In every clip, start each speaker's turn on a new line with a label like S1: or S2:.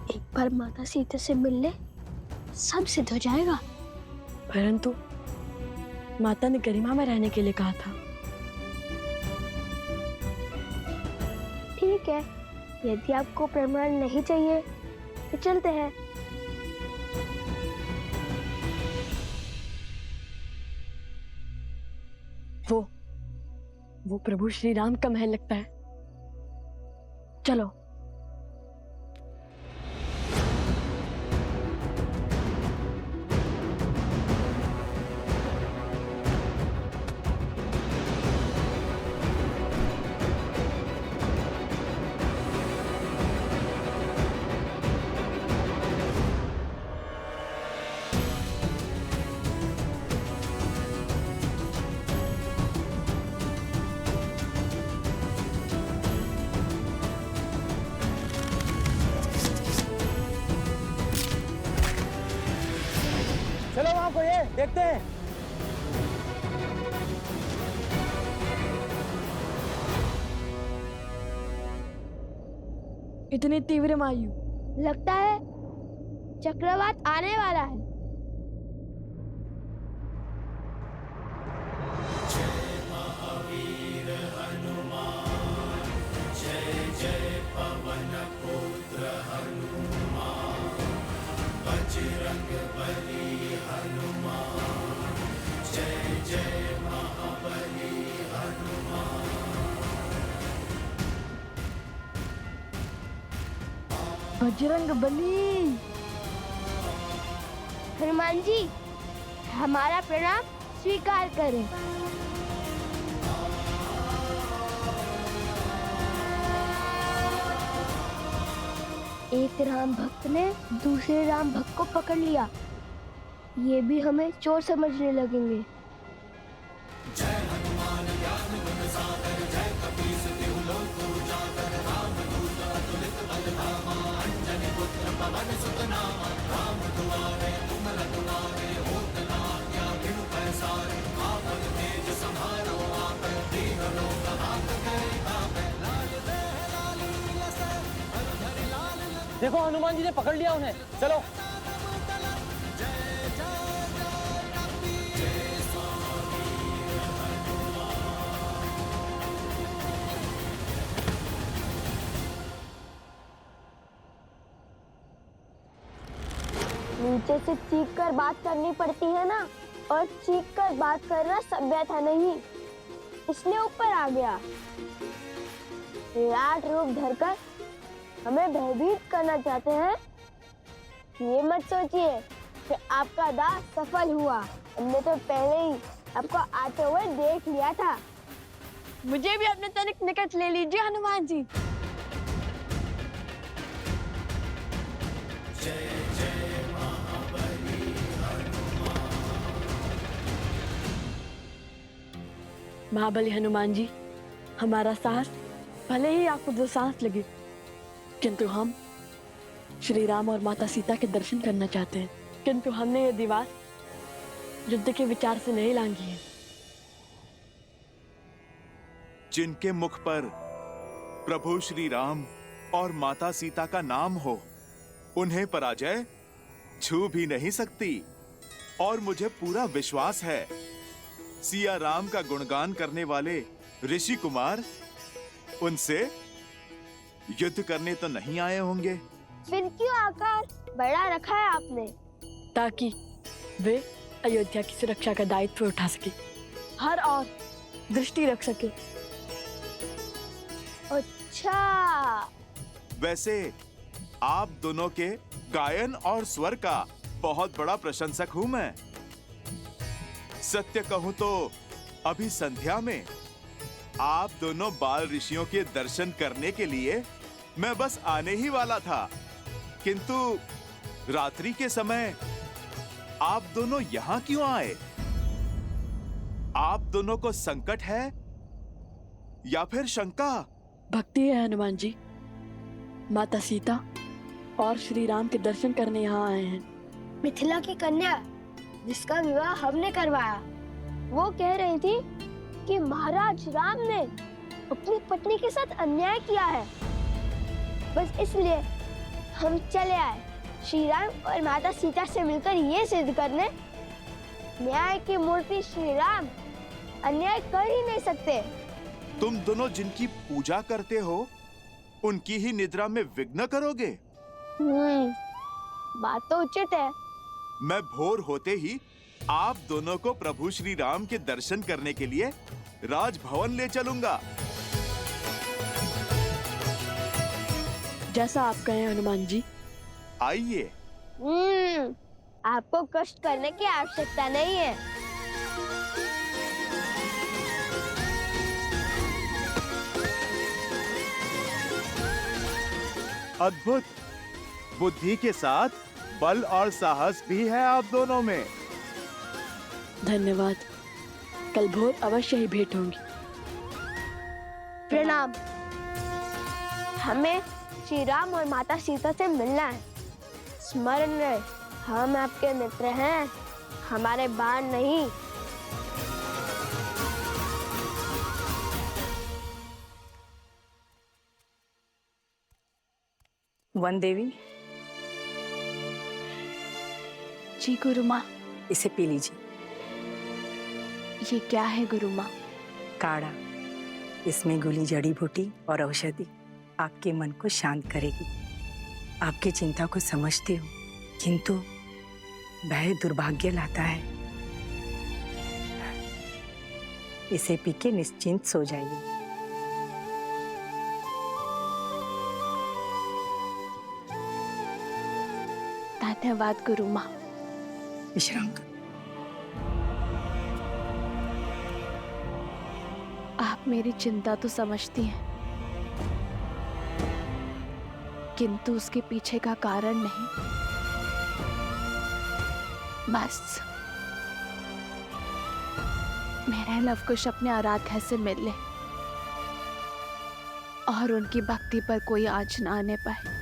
S1: एक बार माता सीता से मिल ले, सब सिद्ध हो जाएगा।
S2: परंतु माता ने गरिमा में रहने के लिए कहा था।
S1: ठीक है, यदि आपको प्रमाण नहीं चाहिए तो चलते हैं।
S2: वो प्रभु श्री राम का महल लगता है। चलो।
S3: चलो वहां कोई है, देखते हैं।
S2: इतनी तीव्र वायु,
S1: लगता है चक्रवात आने वाला है।
S2: बजरंग बली।
S1: हनुमान जी, हमारा प्रणाम स्वीकार करें। एक राम भक्त ने दूसरे राम भक्त को पकड़ लिया, ये भी हमें चोर समझने लगेंगे।
S3: देखो हनुमान जी ने पकड़ लिया उन्हें, चलो।
S1: नीचे से चीख कर बात करनी पड़ती है ना, और चीख कर बात करना सभ्यता नहीं, इसलिए ऊपर आ गया। विराट रूप धरकर हमें भयभीत करना चाहते हैं। ये मत सोचिए कि आपका दांव सफल हुआ, हमने तो पहले ही आपको आते हुए देख लिया था।
S2: मुझे भी अपने तनिक निकट ले लीजिए हनुमान जी। महाबली हनुमान जी, हमारा साहस भले ही आपको दो सांस लगे, किंतु हम श्री राम और माता सीता के दर्शन करना चाहते हैं। किंतु हमने ये दीवार युद्ध के विचार से नहीं लांघी है।
S4: जिनके मुख पर प्रभु श्री राम और माता सीता का नाम हो, उन्हें पराजय छू भी नहीं सकती। और मुझे पूरा विश्वास है, सिया राम का गुणगान करने वाले ऋषि कुमार उनसे युद्ध करने तो नहीं आए होंगे।
S1: फिर क्यों आकार बड़ा रखा है आपने?
S2: ताकि वे अयोध्या की सुरक्षा का दायित्व उठा सके, हर और दृष्टि रख सके।
S1: अच्छा,
S4: वैसे आप दोनों के गायन और स्वर का बहुत बड़ा प्रशंसक हूं मैं। सत्य कहूं तो अभी संध्या में आप दोनों बाल ऋषियों के दर्शन करने के लिए मैं बस आने ही वाला था, किंतु रात्रि के समय आप दोनों यहां क्यों आए? आप दोनों को संकट है या फिर शंका?
S2: भक्ति है हनुमान जी। माता सीता और श्री राम के दर्शन करने यहाँ आए हैं।
S1: मिथिला की कन्या जिसका विवाह हमने करवाया, वो कह रही थी कि महाराज राम ने अपनी पत्नी के साथ अन्याय किया है, बस इसलिए हम चले आए श्री राम और माता सीता से मिलकर ये सिद्ध करने, न्याय की मूर्ति श्री राम अन्याय कर ही नहीं सकते।
S4: तुम दोनों जिनकी पूजा करते हो, उनकी ही निद्रा में विघ्न करोगे?
S1: बात तो उचित है।
S4: मैं भोर होते ही आप दोनों को प्रभु श्री राम के दर्शन करने के लिए राजभवन ले चलूंगा।
S2: जैसा आप कहें हनुमान जी।
S4: आइए।
S1: आपको कष्ट करने की आवश्यकता नहीं है।
S4: अद्भुत। बुद्धि के साथ बल और साहस भी है आप दोनों में।
S2: धन्यवाद। कल भोर अवश्य ही भेंट होंगी।
S1: प्रणाम। हमें श्री राम और माता सीता से मिलना है। स्मरण रहे, हम आपके मित्र हैं, हमारे बाण नहीं।
S5: वन देवी,
S6: जी गुरु माँ।
S5: इसे पी लीजिए।
S6: ये क्या है गुरु माँ?
S5: काढ़ा। इसमें घुली जड़ी बूटी और औषधि आपके मन को शांत करेगी। आपकी चिंता को समझती हूँ, किंतु भय दुर्भाग्य लाता है। इसे पी के निश्चिंत सो जाइए।
S6: धन्यवाद गुरु माँ।
S5: विश्राम कर।
S6: आप मेरी चिंता तो समझती हैं, किंतु उसके पीछे का कारण नहीं। बस मेरे लवकुश अपने आराध्या से मिल ले और उनकी भक्ति पर कोई आँच न आने पाए।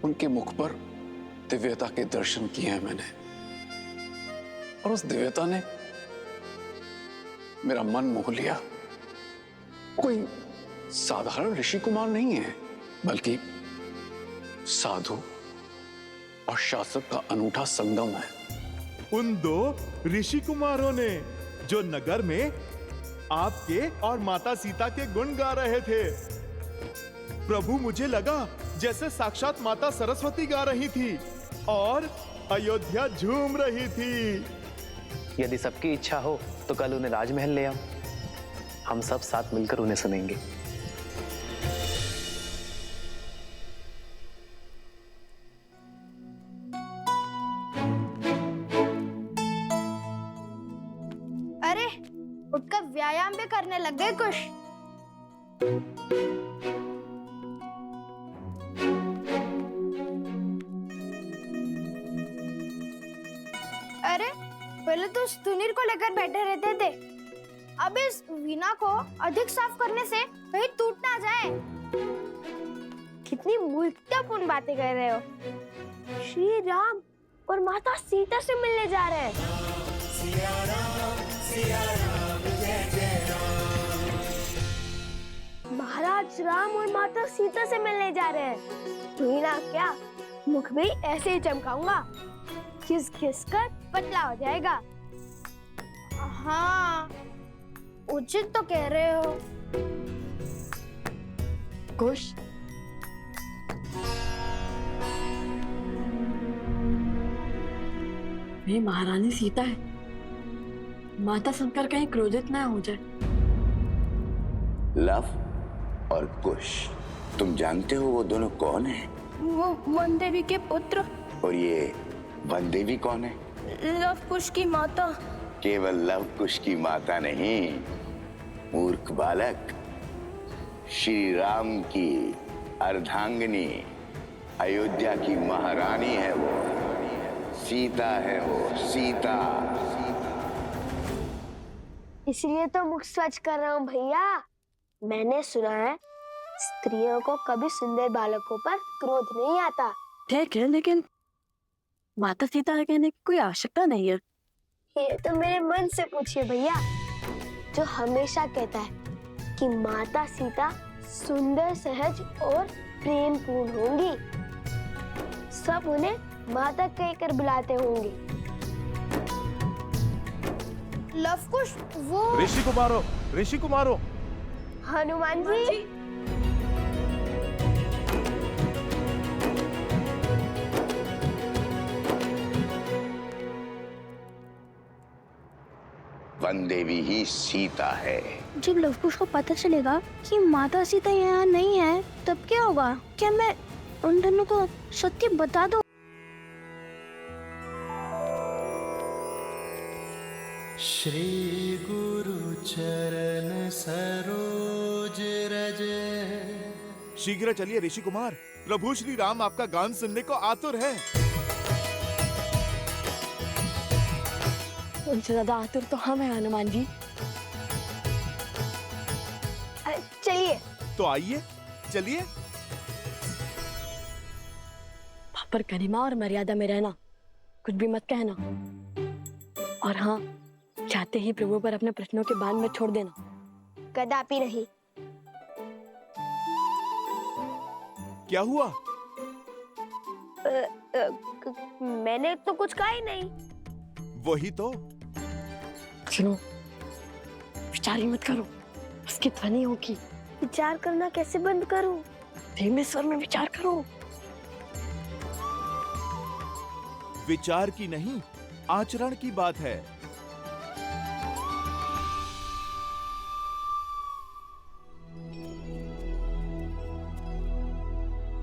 S7: उनके मुख पर दिव्यता के दर्शन किए हैं मैंने, और उस दिव्यता ने मेरा मन मोह लिया। कोई साधारण ऋषि कुमार नहीं है, बल्कि साधु और शासक का अनूठा संगम है।
S4: उन दो ऋषि कुमारों ने जो नगर में आपके और माता सीता के गुण गा रहे थे, प्रभु मुझे लगा जैसे साक्षात माता सरस्वती गा रही थी और अयोध्या झूम रही थी।
S3: यदि सबकी इच्छा हो तो कल उन्हें राजमहल ले आओ, हम सब साथ मिलकर उन्हें सुनेंगे।
S1: अरे उठकर व्यायाम भी करने लग गए कुछ। अरे पहले तो उस तुनीर को लेकर बैठे रहते थे, अब इस वीणा को अधिक साफ करने से कहीं टूट ना जाए। कितनी मूर्खतापूर्ण बातें कर रहे हो। श्री राम और माता सीता से मिलने जा रहे हैं। महाराज राम और माता सीता से मिलने जा रहे हैं। वीणा क्या, मुख भी ऐसे ही चमकाऊंगा, घिस घिस कर पतला हो जाएगा। हाँ, उचित तो कह रहे हो।
S2: कुश, ये महारानी सीता है। माता सुनकर कहीं क्रोधित ना हो जाए।
S8: लव और कुश, तुम जानते हो वो दोनों कौन हैं?
S6: वो वन देवी के पुत्र।
S8: और ये वन देवी कौन है?
S1: लव कुश की माता।
S8: केवल लव कुश की माता नहीं, मूर्ख बालक, श्री राम की अर्धांगिनी, अयोध्या की महारानी है वो, सीता है वो, सीता।
S1: इसलिए तो मुख स्वच्छ कर रहा हूँ भैया। मैंने सुना है स्त्रियों को कभी सुंदर बालकों पर क्रोध नहीं आता।
S2: ठीक है, लेकिन माता सीता का कहने की कोई आवश्यकता नहीं है।
S1: ये तो मेरे मन से पूछिए भैया, जो हमेशा कहता है कि माता सीता सुंदर, सहज और प्रेम पूर्ण होंगी। सब उन्हें माता कहकर बुलाते होंगे। लव कुश वो
S4: ऋषि कुमारो।
S1: हनुमान जी।
S8: वन देवी ही सीता है।
S1: जब लव कुश को पता चलेगा कि माता सीता यहाँ नहीं है, तब क्या होगा? क्या मैं उन दोनों को सत्य बता दूं?
S9: श्री गुरु चरण सरोज रज।
S4: शीघ्र चलिए ऋषि कुमार, प्रभु श्री राम आपका गान सुनने को आतुर है।
S2: उनसे ज्यादा आतुर तो हम हैं हनुमान जी।
S1: चलिए।
S4: तो आइए, चलिए।
S2: पर गरिमा और मर्यादा में रहना, कुछ भी मत कहना। और हाँ, चाहते ही प्रभु पर अपने प्रश्नों के बाण में छोड़ देना।
S1: कदापि नहीं।
S4: क्या हुआ?
S1: मैंने तो कुछ कहा ही नहीं।
S4: वही तो।
S2: सुनो, विचार ही मत करो, उसकी ध्वनि होगी।
S1: विचार करना कैसे बंद करूं?
S2: धीमे स्वर में विचार करो।
S4: विचार की नहीं, आचरण की बात है।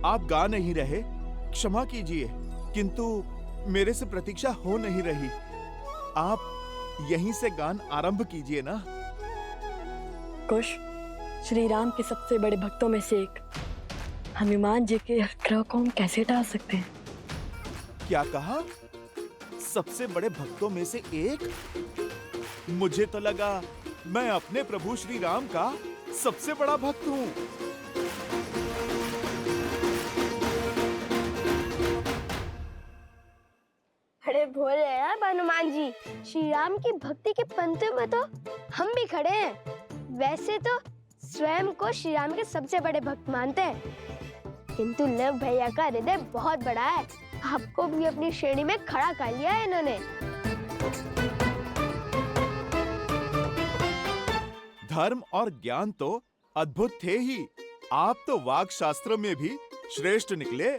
S4: आप गा नहीं रहे, क्षमा कीजिए, किंतु मेरे से प्रतीक्षा हो नहीं रही। आप यहीं से गान आरंभ कीजिए ना।
S2: कुश, श्री राम के सबसे बड़े भक्तों में से एक हनुमान जी के आग्रह को हम कैसे टाल सकते हैं?
S4: क्या कहा? सबसे बड़े भक्तों में से एक? मुझे तो लगा मैं अपने प्रभु श्री राम का सबसे बड़ा भक्त हूँ।
S1: अरे भोले यार हनुमान जी, श्री राम की भक्ति के पंक्तियों में तो हम भी खड़े हैं। वैसे तो स्वयं को श्री राम के सबसे बड़े भक्त मानते हैं, किंतु लव भैया का हृदय बहुत बड़ा है। आपको भी अपनी श्रेणी में खड़ा कर लिया है इन्होंने।
S4: धर्म और ज्ञान तो अद्भुत थे ही, आप तो वाक शास्त्र में भी श्रेष्ठ निकले।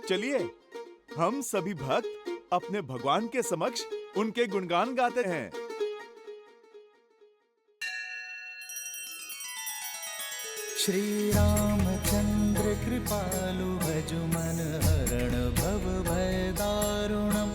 S4: चलिए, हम सभी भक्त अपने भगवान के समक्ष उनके गुणगान गाते हैं।
S9: श्री रामचंद्र कृपालु भजु मन हरण भव भय दारुणम।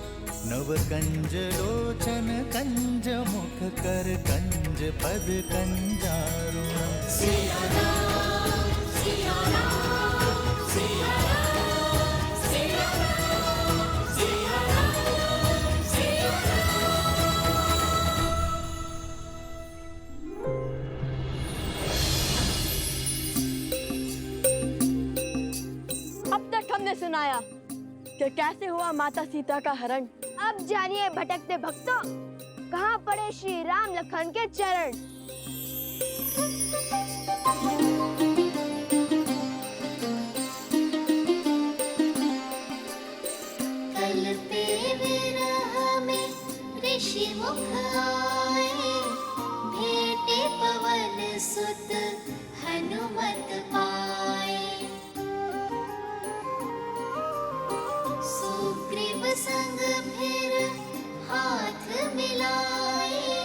S9: नव कंज लोचन कंज मुख कर कंज पद कंजारुणम। सिया राम, सिया राम, सिया राम, सिया राम, सिया राम, सिया
S2: राम। अब तक हमने सुनाया कि कैसे हुआ माता सीता का हरण।
S1: अब जानिए भटकते भक्तों, कहाँ पड़े श्री राम लखन के चरण।
S10: कल पे विरह में ऋषि मुख आए, भेटे पवन सुत हनुमत पाए। सुग्रीव संग फिर हाथ मिलाए,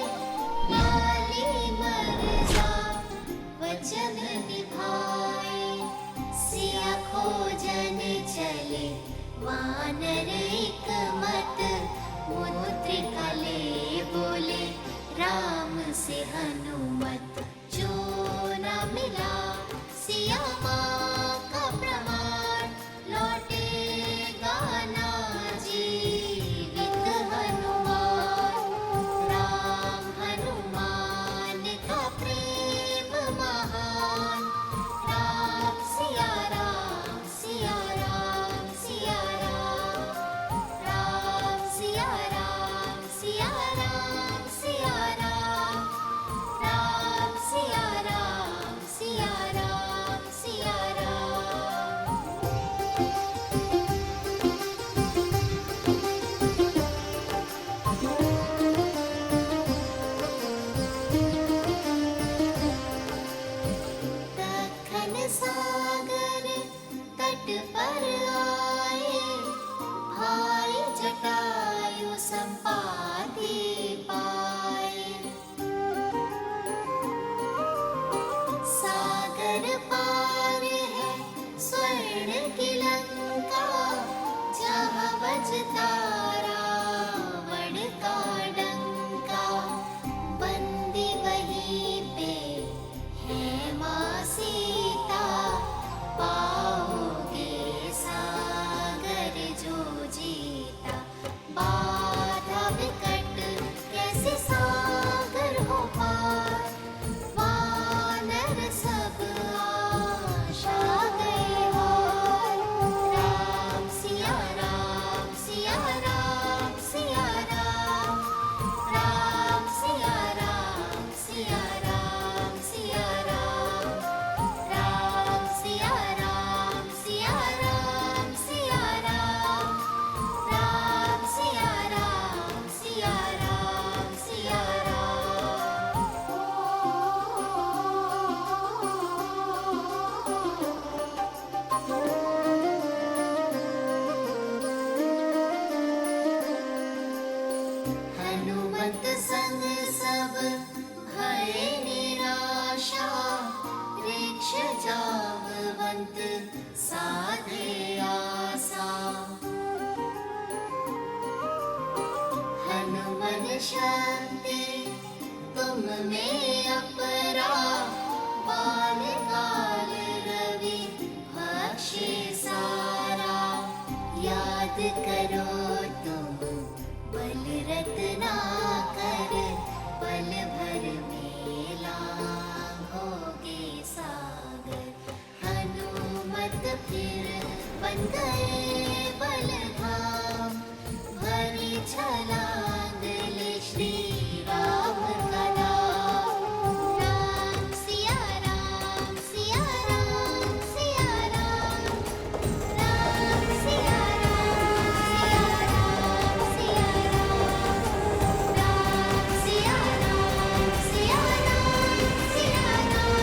S10: लाली मर्जा वचन निभाए। सिया खोजन चले वानर एक हनुमत संग सब भय निराशा, वृक्ष जामवंत साधे आसा। हनुमन शक्ति तुम में अपरा, बाल काल रवि भक्षे सारा। याद करो तुम बल रत्ना कर, पल भर में लांघोगे सागर। हनुमत फिर बन गए बलधाम, भरी छलांग ले श्री राम का नाम। राम सिया राम, सिया राम, सिया राम। राम सिया राम, सिया राम, सिया राम। राम सिया राम, सिया राम, सिया राम।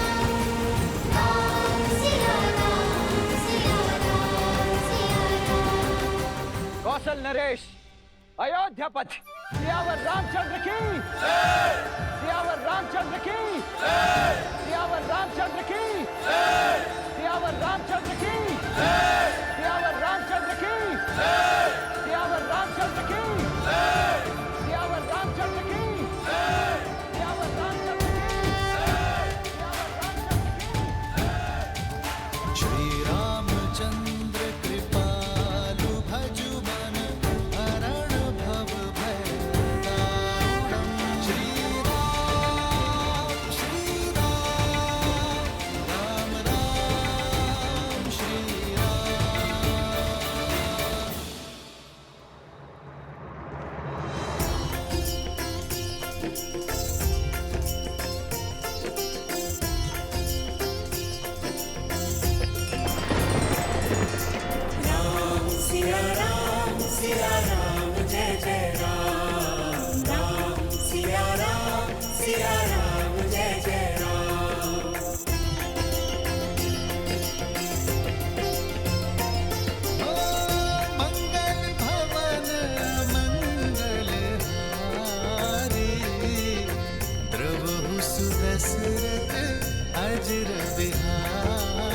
S10: राम सिया राम, सिया राम, सिया राम।
S11: कौशल नरेश, अयोध्या पथ, सियावर रामचंद्र की, सियावर रामचंद्र की, सियावर रामचंद्र की, सियावर रामचंद्र की, सियावर रामचंद्र की, सियावर रामचंद्र की, सियावर रामचंद्र की, सियावर रामचंद्र की।
S9: श्री रामचंद्र कृपालु भजु मन हरण भव भय दारुणम्। श्री राम, राम राम, श्री राम। मंगल भवन मंगल हारी, द्रवहु सुदशरथ अजर बिहारी।